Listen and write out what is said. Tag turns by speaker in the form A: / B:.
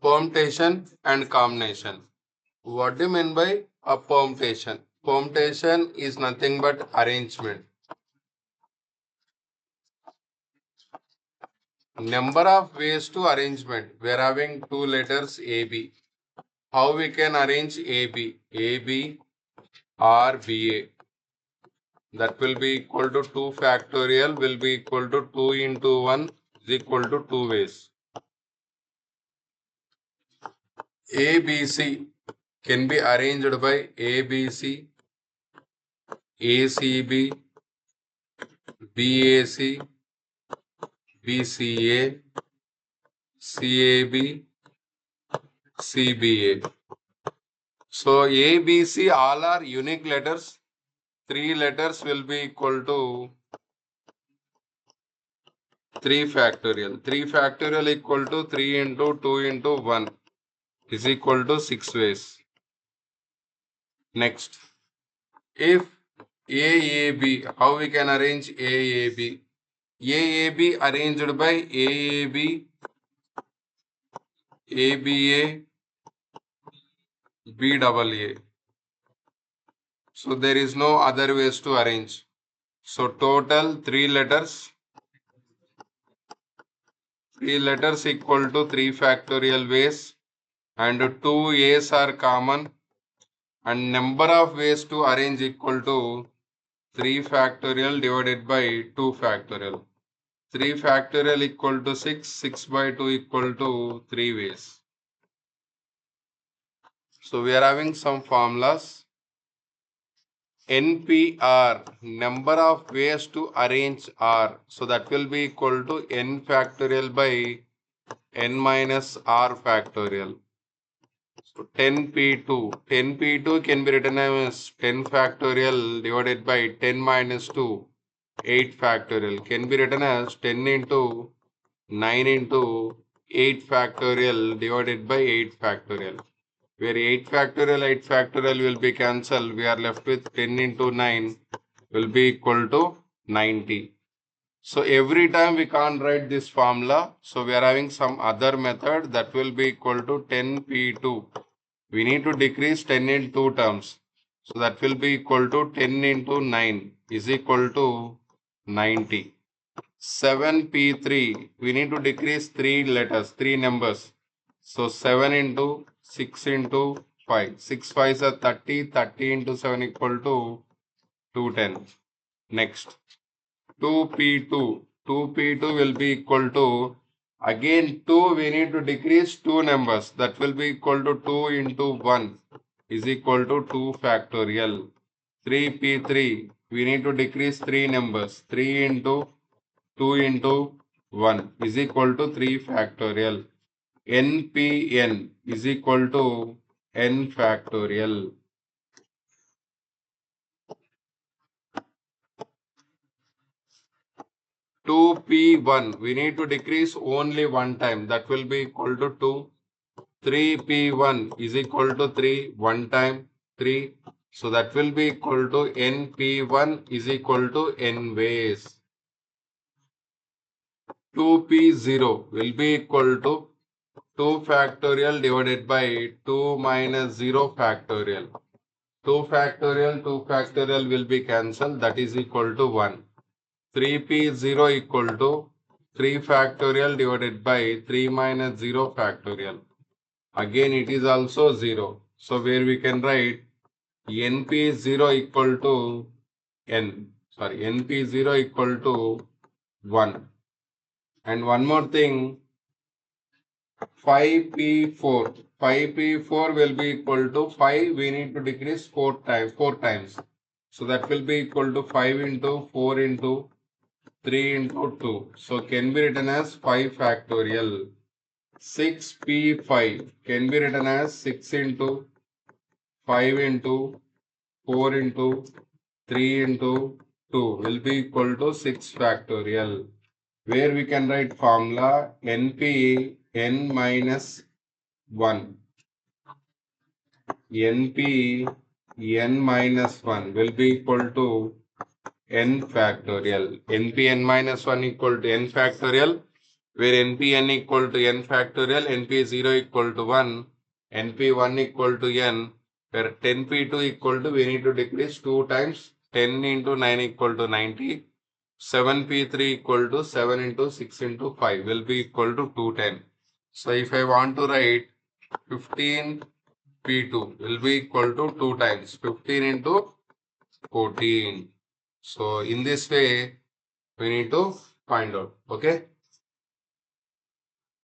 A: Permutation and combination. What do you mean by a permutation? Permutation is nothing but arrangement. Number of ways to arrangement. We are having two letters AB. How we can arrange AB? AB or BA. That will be equal to 2 factorial will be equal to 2 into 1 is equal to 2 ways. ABC can be arranged by ABC, ACB, BAC, BCA, CAB, CBA. So ABC all are unique letters. 3 letters will be equal to 3 factorial. 3 factorial equal to 3 into 2 into 1 is equal to 6 ways. Next, if AAB, how we can arrange AAB? AAB arranged by AAB, ABA, BAA. So there is no other ways to arrange. So total 3 letters equal to 3 factorial ways and 2 A's are common and number of ways to arrange equal to 3 factorial divided by 2 factorial. 3 factorial equal to 6, 6 by 2 equal to 3 ways. So we are having some formulas. NPR, number of ways to arrange R. So that will be equal to n factorial by n minus R factorial. So 10p2. 10p2 can be written as 10 factorial divided by 10 minus 2. 8 factorial can be written as 10 into 9 into 8 factorial divided by 8 factorial. Where 8 factorial will be cancelled. We are left with 10 into 9 will be equal to 90. So every time we can't write this formula. So we are having some other method that will be equal to 10p2. We need to decrease 10 in 2 terms. So that will be equal to 10 into 9 is equal to 90. 7p3, we need to decrease 3 letters, 3 numbers. So 7 into 6 into 5. 6 5s are 30, 30 into 7 equal to 210. Next, 2p2. 2p2 will be equal to, again 2 we need to decrease 2 numbers. That will be equal to 2 into 1 is equal to 2 factorial. 3p3, we need to decrease 3 numbers. 3 into 2 into 1 is equal to 3 factorial. NPN is equal to n factorial. 2p1, we need to decrease only one time. That will be equal to 2. 3p1 is equal to 3, one time 3. So that will be equal to np1 is equal to n ways. 2p0 will be equal to 2 factorial divided by 2 minus 0 factorial. 2 factorial will be cancelled. That is equal to 1. 3p0 equal to 3 factorial divided by 3 minus 0 factorial. Again it is also 0. So where we can write np0 equal to np0 equal to 1. And one more thing, 5p4. 5p4 will be equal to 5. We need to decrease 4 times. So that will be equal to 5 into 4 into 3 into 2. So can be written as 5 factorial. 6p5 can be written as 6 into 5 into 4 into 3 into 2 will be equal to 6 factorial. Where we can write formula np n minus 1. np n minus 1 will be equal to n factorial. np n minus 1 equal to n factorial. where npn equal to n factorial, np0 equal to 1, np1 equal to n, where 10p2 equal to, we need to decrease 2 times 10 into 9 equal to 90, 7p3 equal to 7 into 6 into 5 will be equal to 210. So if I want to write 15p2 will be equal to 2 times 15 into 14. So in this way we need to find out. Okay.